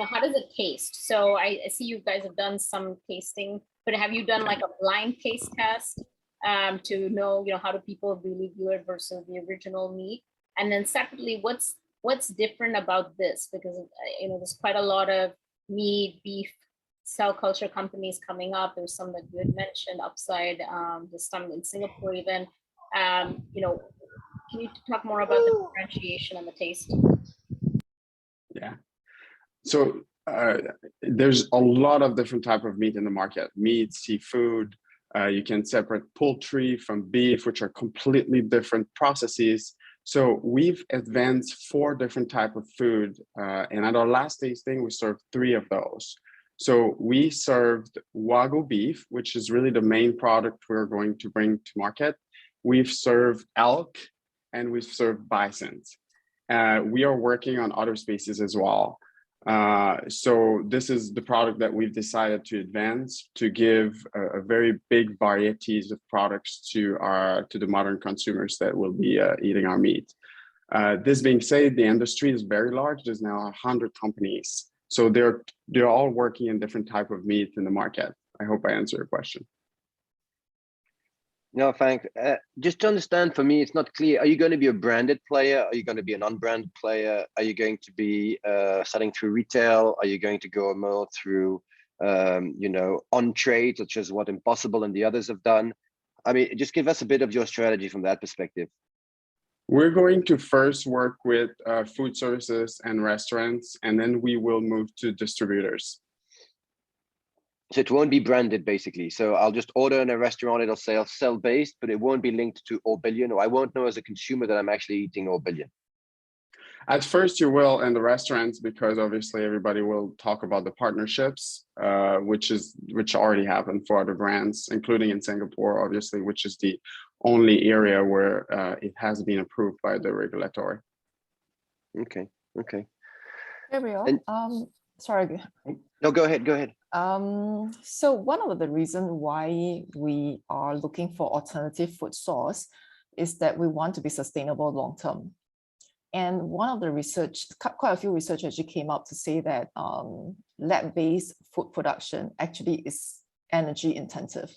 how does it taste? So I see you guys have done some tasting, but have you done like a blind taste test to know, how do people really view it versus the original meat? And then separately, what's different about this? Because there's quite a lot of meat, beef, cell culture companies coming up. There's some that you had mentioned, Upside, there's some in Singapore even. Can you talk more about the differentiation and the taste? Yeah. So there's a lot of different type of meat in the market. Meat, seafood, you can separate poultry from beef, which are completely different processes. So we've advanced 4 different type of food. And at our last tasting, we served 3 of those. So we served Wagyu beef, which is really the main product we're going to bring to market. We've served elk, and we've served bisons. We are working on other species as well. So this is the product that we've decided to advance to give a very big varieties of products to the modern consumers that will be eating our meat. This being said, the industry is very large. There's now 100 companies. So they're all working in different type of meat in the market. I hope I answered your question. No, thanks. Just to understand, for me, it's not clear. Are you going to be a branded player? Are you going to be an unbranded player? Are you going to be selling through retail? Are you going to go more through, on trade, such as what Impossible and the others have done? I mean, just give us a bit of your strategy from that perspective. We're going to first work with food services and restaurants, and then we will move to distributors. So it won't be branded, basically. So I'll just order in a restaurant, it'll say cell-based, but it won't be linked to Orbilion, or I won't know as a consumer that I'm actually eating Orbilion. At first you will in the restaurants, because obviously everybody will talk about the partnerships, which already happen for other brands, including in Singapore, obviously, which is the only area where it has been approved by the regulator. Okay. Gabriel, sorry. No, go ahead. So one of the reasons why we are looking for alternative food source is that we want to be sustainable long term. And one of the research, quite a few research actually came up to say that lab-based food production actually is energy intensive.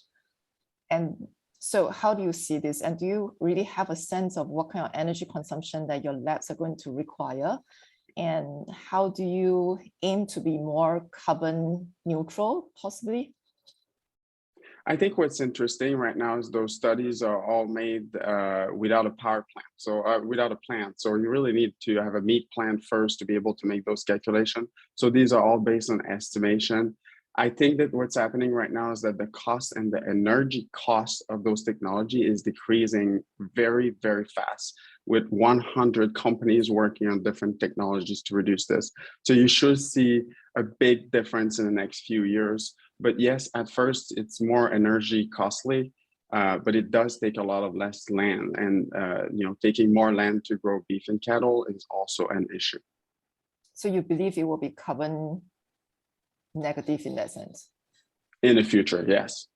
And so how do you see this? And do you really have a sense of what kind of energy consumption that your labs are going to require? And how do you aim to be more carbon neutral, possibly? I think what's interesting right now is those studies are all made without a power plant, so without a plant. So you really need to have a meat plant first to be able to make those calculations. So these are all based on estimation. I think that what's happening right now is that the cost and the energy cost of those technology is decreasing very, very fast, with 100 companies working on different technologies to reduce this. So you should see a big difference in the next few years. But yes, at first it's more energy costly, but it does take a lot of less land, and taking more land to grow beef and cattle is also an issue. So you believe it will be carbon negative in that sense? In the future, yes.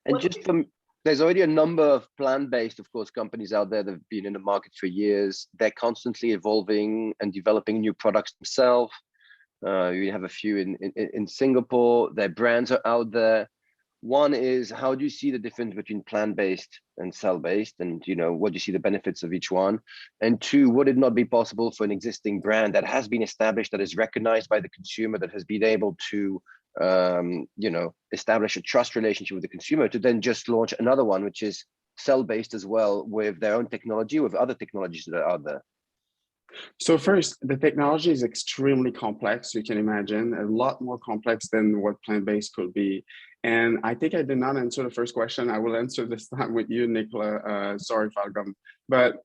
And just from, there's already a number of plant-based, of course, companies out there that have been in the market for years. They're constantly evolving and developing new products themselves. You have a few in Singapore. Their brands are out there. One is, how do you see the difference between plant-based and cell-based? And, you know, what do you see the benefits of each one? And two, would it not be possible for an existing brand that has been established, that is recognized by the consumer, that has been able to, you know, establish a trust relationship with the consumer, to then just launch another one, which is cell-based as well, with their own technology, with other technologies that are out there? So first, the technology is extremely complex. You can imagine a lot more complex than what plant-based could be. And I think I did not answer the first question. I will answer this time with you, Nicola. Sorry, Falcom. But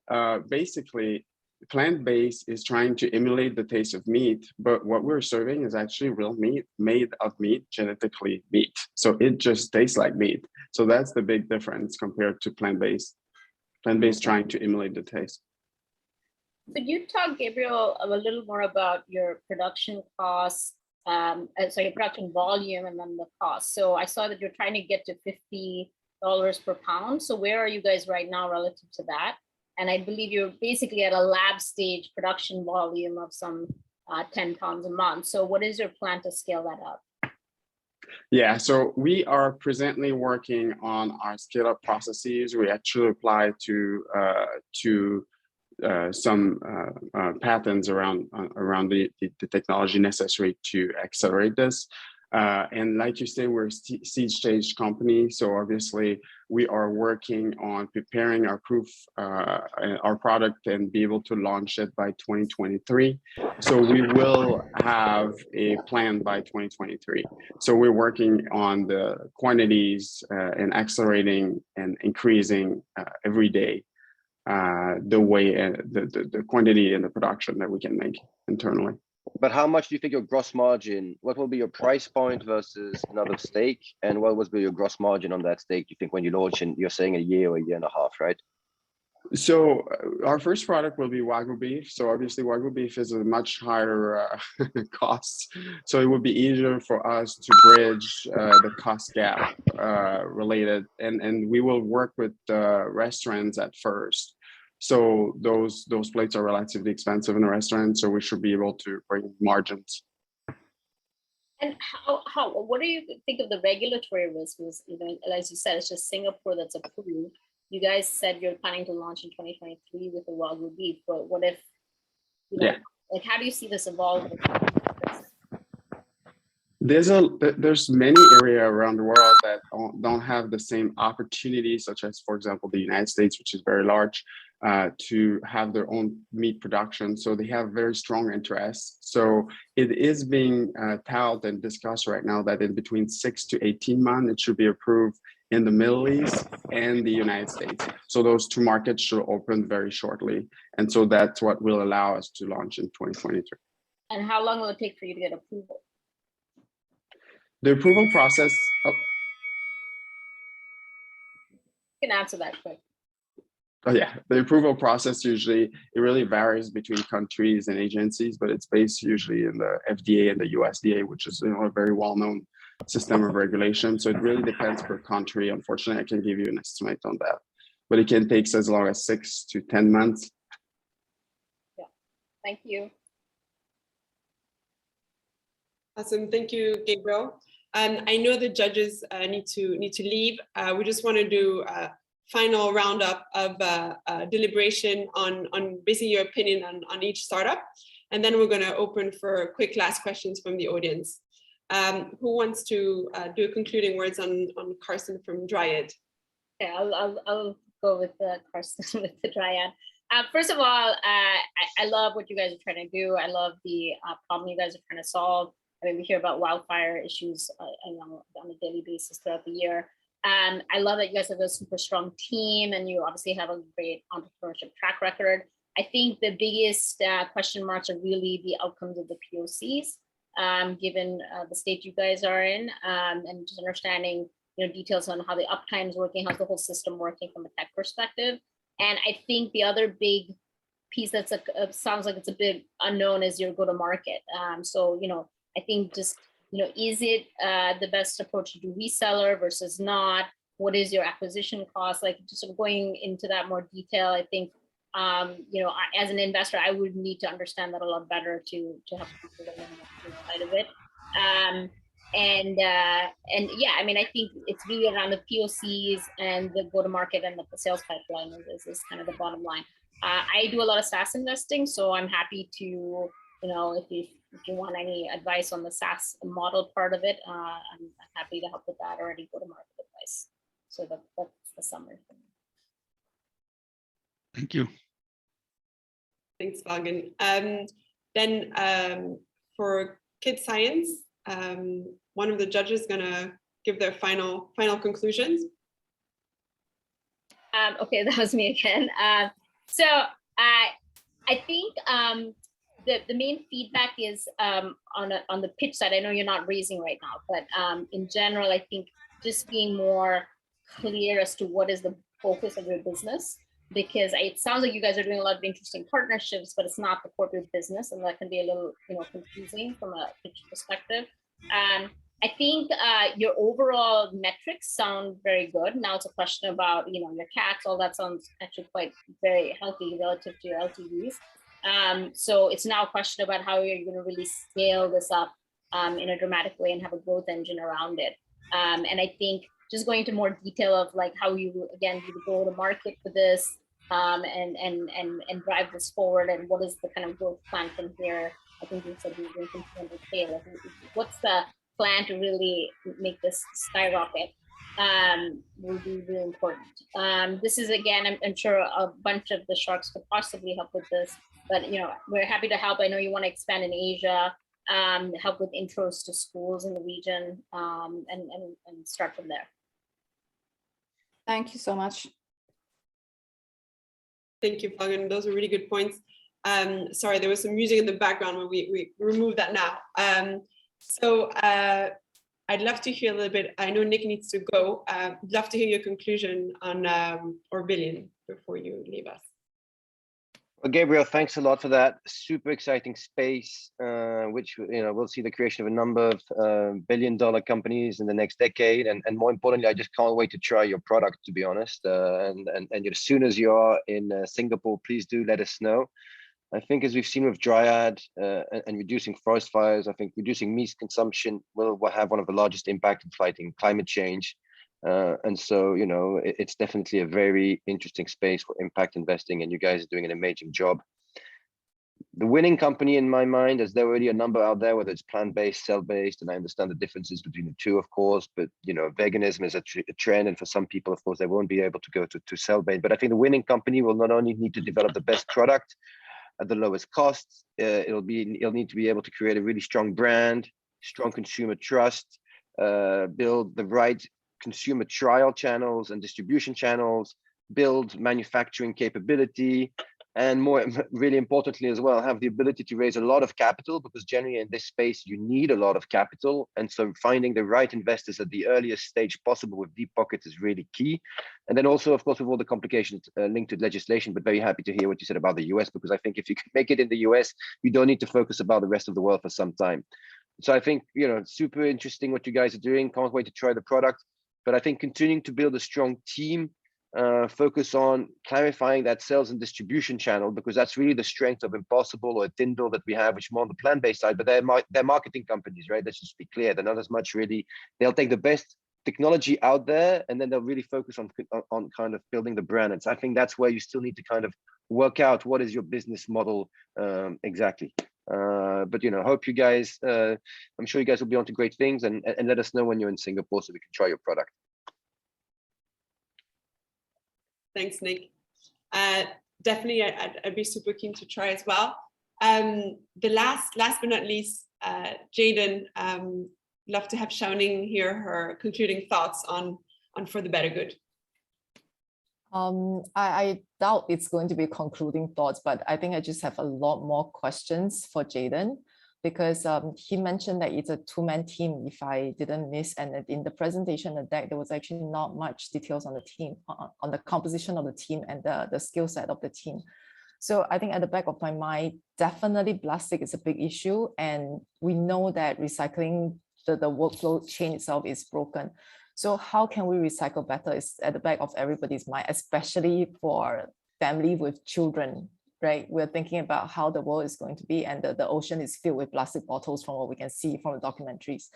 basically, plant-based is trying to emulate the taste of meat, but what we're serving is actually real meat, made of meat, genetically meat. So it just tastes like meat. So that's the big difference compared to plant-based. Plant-based trying to emulate the taste. Could you talk, Gabriel, a little more about your production costs, sorry, production volume and then the cost? So I saw that you're trying to get to $50 per pound. So where are you guys right now relative to that? And I believe you're basically at a lab stage production volume of some 10 pounds a month. So what is your plan to scale that up? Yeah, so we are presently working on our scale-up processes. We actually applied to some patents around the technology necessary to accelerate this. And like you say, we're a seed stage company. So obviously we are working on preparing our our product and be able to launch it by 2023. So we will have a plan by 2023. So we're working on the quantities and accelerating and increasing every day the way the quantity and the production that we can make internally. But how much do you think your gross margin, what will be your price point versus another steak? And what will be your gross margin on that steak, you think, when you launch? And you're saying a year or a year and a half, right? So our first product will be Wagyu beef. So obviously Wagyu beef is a much higher cost. So it would be easier for us to bridge the cost gap related. And we will work with restaurants at first. So those plates are relatively expensive in a restaurant. So we should be able to bring margins. And what do you think of the regulatory risk? Because, you know, as you said, it's just Singapore that's approved. You guys said you're planning to launch in 2023 with the Wagyu beef, but what if, you know, yeah, like, how do you see this evolving? There's many areas around the world that don't have the same opportunities, such as, for example, the United States, which is very large, to have their own meat production. So they have very strong interests. So it is being touted and discussed right now that in between 6 to 18 months, it should be approved in the Middle East and the United States. So those two markets should open very shortly. And so that's what will allow us to launch in 2023. And how long will it take for you to get approval? The approval process. You can answer that quick. Oh yeah, the approval process usually, it really varies between countries and agencies, but it's based usually in the FDA and the USDA, which is, you know, a very well-known system of regulation. So it really depends per country. Unfortunately, I can't give you an estimate on that, but it can take as long as 6 to 10 months. Yeah, thank you. Awesome, thank you, Gabriel. I know the judges need to leave. We just want to do a final roundup of deliberation on basically your opinion on each startup, and then we're going to open for quick last questions from the audience. Who wants to do concluding words on Carsten from Dryad? Okay, I'll go with Carsten with the Dryad. First of all, I love what you guys are trying to do. I love the problem you guys are trying to solve. I mean, we hear about wildfire issues on a daily basis throughout the year. I love that you guys have a super strong team and you obviously have a great entrepreneurship track record. I think the biggest question marks are really the outcomes of the POCs, given the state you guys are in, and just understanding, you know, details on how the uptime is working, how's the whole system working from a tech perspective. And I think the other big piece that's sounds like it's a bit unknown is your go-to-market. So, you know, I think just is it the best approach to do reseller versus not? What is your acquisition cost? Like, just sort of going into that more detail, I think, as an investor, I would need to understand that a lot better to have confidence inside of it. And yeah, I mean, I think it's really around the POCs and the go-to-market and the sales pipeline is kind of the bottom line. I do a lot of SaaS investing, so I'm happy to, if you want any advice on the SaaS model part of it, I'm happy to help with that, or any go-to-market advice. So that's the summary for me. Thank you. Thanks, Vagan. Then for Kid Science, one of the judges is gonna give their final conclusions. Okay, that was me again. So I think the main feedback is on the pitch side. I know you're not raising right now, but in general, I think just being more clear as to what is the focus of your business, because it sounds like you guys are doing a lot of interesting partnerships, but it's not the corporate business, and that can be a little confusing from a pitch perspective. I think your overall metrics sound very good. Now it's a question about your CACs. All that sounds actually quite very healthy relative to your LTVs. So it's now a question about how you're going to really scale this up in a dramatic way and have a growth engine around it. And I think just going into more detail of like how you again do the go to market for this and drive this forward, and what is the kind of growth plan from here. I think you said you're going to continue to scale. What's the plan to really make this skyrocket? Will be really important. This is again, I'm sure a bunch of the sharks could possibly help with this, but we're happy to help. I know you want to expand in Asia, help with intros to schools in the region, and start from there. Thank you so much. Thank you, Fagan. Those are really good points. Sorry, there was some music in the background, but we removed that now. So I'd love to hear a little bit. I know Nick needs to go. I'd love to hear your conclusion on Orbillion before you leave us. Well, Gabriel, thanks a lot for that. Super exciting space, which we'll see the creation of a number of billion-dollar companies in the next decade, and more importantly, I just can't wait to try your product, to be honest. And as soon as you are in Singapore, please do let us know. I think as we've seen with Dryad and reducing forest fires, I think reducing meat consumption will have one of the largest impact in fighting climate change. And so, it's definitely a very interesting space for impact investing, and you guys are doing an amazing job. The winning company in my mind, as there are already a number out there, whether it's plant-based, cell-based, and I understand the differences between the two, of course, but veganism is a trend, and for some people, of course, they won't be able to go to cell-based. But I think the winning company will not only need to develop the best product at the lowest cost, it'll need to be able to create a really strong brand, strong consumer trust, build the right consumer trial channels and distribution channels, build manufacturing capability, and really importantly as well, have the ability to raise a lot of capital, because generally in this space, you need a lot of capital. And so finding the right investors at the earliest stage possible with deep pockets is really key. And then also, of course, with all the complications linked to legislation, but very happy to hear what you said about the US, because I think if you can make it in the US, you don't need to focus about the rest of the world for some time. So I think, super interesting what you guys are doing. Can't wait to try the product. But I think continuing to build a strong team, focus on clarifying that sales and distribution channel, because that's really the strength of Impossible or Tyndall that we have, which is more on the plant-based side, but they're marketing companies, right? Let's just be clear. They're not as much really, they'll take the best technology out there, and then they'll really focus on kind of building the brand. And so I think that's where you still need to kind of work out what is your business model exactly. But hope you guys, I'm sure you guys will be on to great things, and let us know when you're in Singapore so we can try your product. Thanks, Nick. Definitely, I'd be super keen to try as well. The last but not least, Jaden, love to have Xiaoning hear her concluding thoughts on For the Better Good. I doubt it's going to be concluding thoughts, but I think I just have a lot more questions for Jaden, because he mentioned that it's a two-man team, if I didn't miss, and in the presentation, the deck, there was actually not much details on the team, on the composition of the team and the skill set of the team. So I think at the back of my mind, definitely plastic is a big issue, and we know that recycling the workflow chain itself is broken. So how can we recycle better is at the back of everybody's mind, especially for family with children, right? We're thinking about how the world is going to be, and the ocean is filled with plastic bottles from what we can see from the documentaries.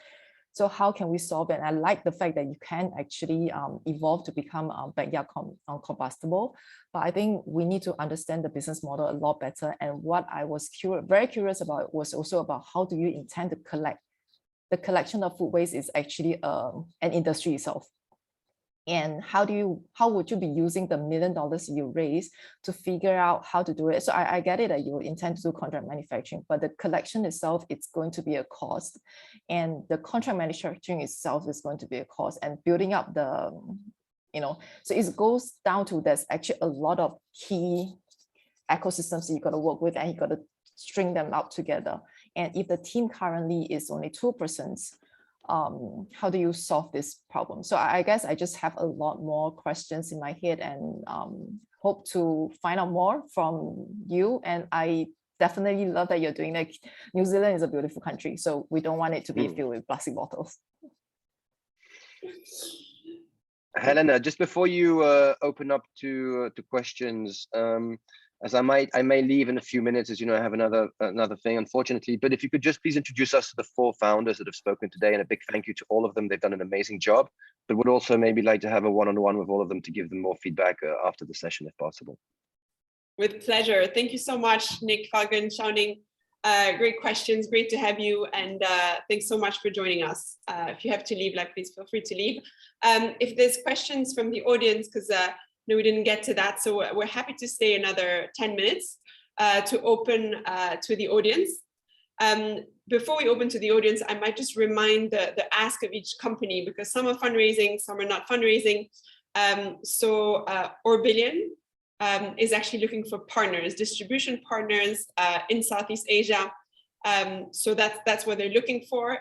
So how can we solve it? And I like the fact that you can actually evolve to become backyard combustible. But I think we need to understand the business model a lot better. And what I was very curious about was also about how do you intend to collect. The collection of food waste is actually an industry itself. And how would you be using the $1 million you raise to figure out how to do it? So I get it that you intend to do contract manufacturing, but the collection itself, it's going to be a cost. And the contract manufacturing itself is going to be a cost, and building up the, so it goes down to there's actually a lot of key ecosystems that you got to work with, and you got to string them out together. And if the team currently is only 2 persons, how do you solve this problem? So I guess I just have a lot more questions in my head, and hope to find out more from you. And I definitely love that you're doing that. New Zealand is a beautiful country, so we don't want it to be filled with plastic bottles. Helena, just before you open up to questions, as I may leave in a few minutes, as you know, I have another thing, unfortunately. But if you could just please introduce us to the 4 founders that have spoken today, and a big thank you to all of them. They've done an amazing job, but would also maybe like to have a one-on-one with all of them to give them more feedback after the session, if possible. With pleasure. Thank you so much, Nick, Fagan, Xiaoning. Great questions. Great to have you. And thanks so much for joining us. If you have to leave, please feel free to leave. If there's questions from the audience, because no, we didn't get to that. So we're happy to stay another 10 minutes to open to the audience. Before we open to the audience, I might just remind the ask of each company, because some are fundraising, some are not fundraising. Orbillion is actually looking for partners, distribution partners in Southeast Asia. So that's what they're looking for.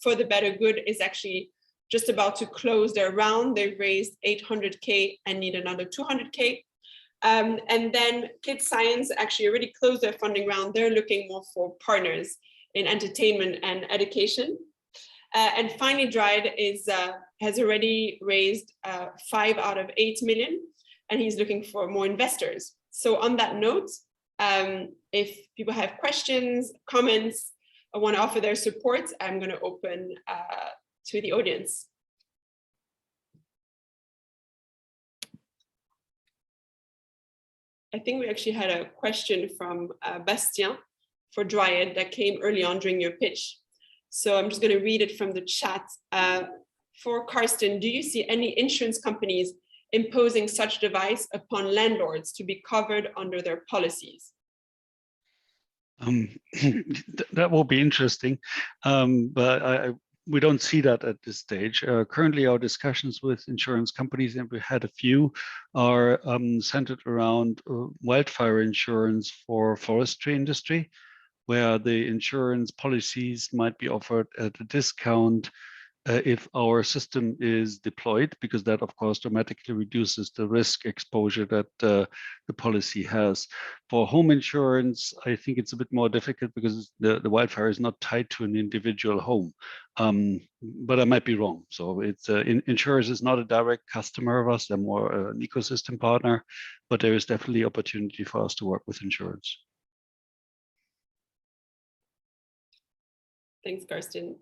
For the Better Good is actually just about to close their round. They've raised 800K and need another 200K. And then Kids Science actually already closed their funding round. They're looking more for partners in entertainment and education. And Finely Dried has already raised 5 out of 8 million, and he's looking for more investors. So on that note, if people have questions, comments, or want to offer their support, I'm going to open to the audience. I think we actually had a question from Bastien for Dryad that came early on during your pitch. So I'm just going to read it from the chat. For Karsten, do you see any insurance companies imposing such device upon landlords to be covered under their policies? That will be interesting, but we don't see that at this stage. Currently, our discussions with insurance companies, and we had a few, are centered around wildfire insurance for forestry industry, where the insurance policies might be offered at a discount if our system is deployed, because that, of course, dramatically reduces the risk exposure that the policy has. For home insurance, I think it's a bit more difficult because the wildfire is not tied to an individual home. But I might be wrong. So it's insurers is not a direct customer of us. They're more an ecosystem partner, but there is definitely opportunity for us to work with insurance. Thanks, Karsten.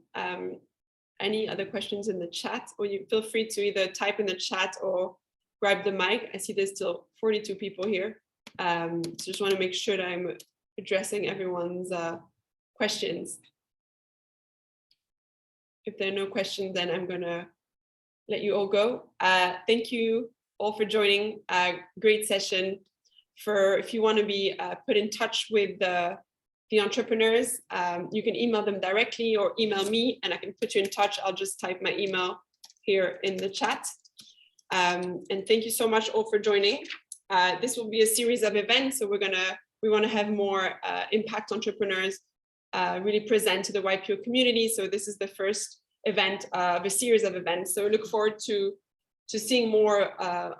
Any other questions in the chat, or you feel free to either type in the chat or grab the mic. I see there's still 42 people here. So just want to make sure that I'm addressing everyone's questions. If there are no questions, then I'm gonna let you all go. Thank you all for joining. Great session. If you want to be put in touch with the entrepreneurs, you can email them directly or email me and I can put you in touch. I'll just type my email here in the chat. And thank you so much all for joining. This will be a series of events. So we want to have more impact entrepreneurs really present to the YPO community. So this is the first event of a series of events. So look forward to seeing more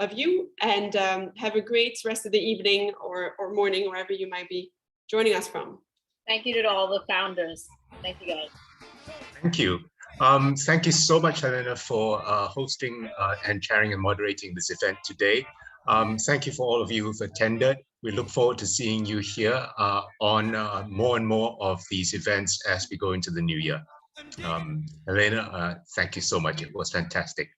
of you, and have a great rest of the evening or morning, wherever you might be joining us from. Thank you to all the founders. Thank you, guys. Thank you. Thank you so much, Helena, for hosting and chairing and moderating this event today. Thank you for all of you who've attended. We look forward to seeing you here on more and more of these events as we go into the new year. Helena, thank you so much. It was fantastic.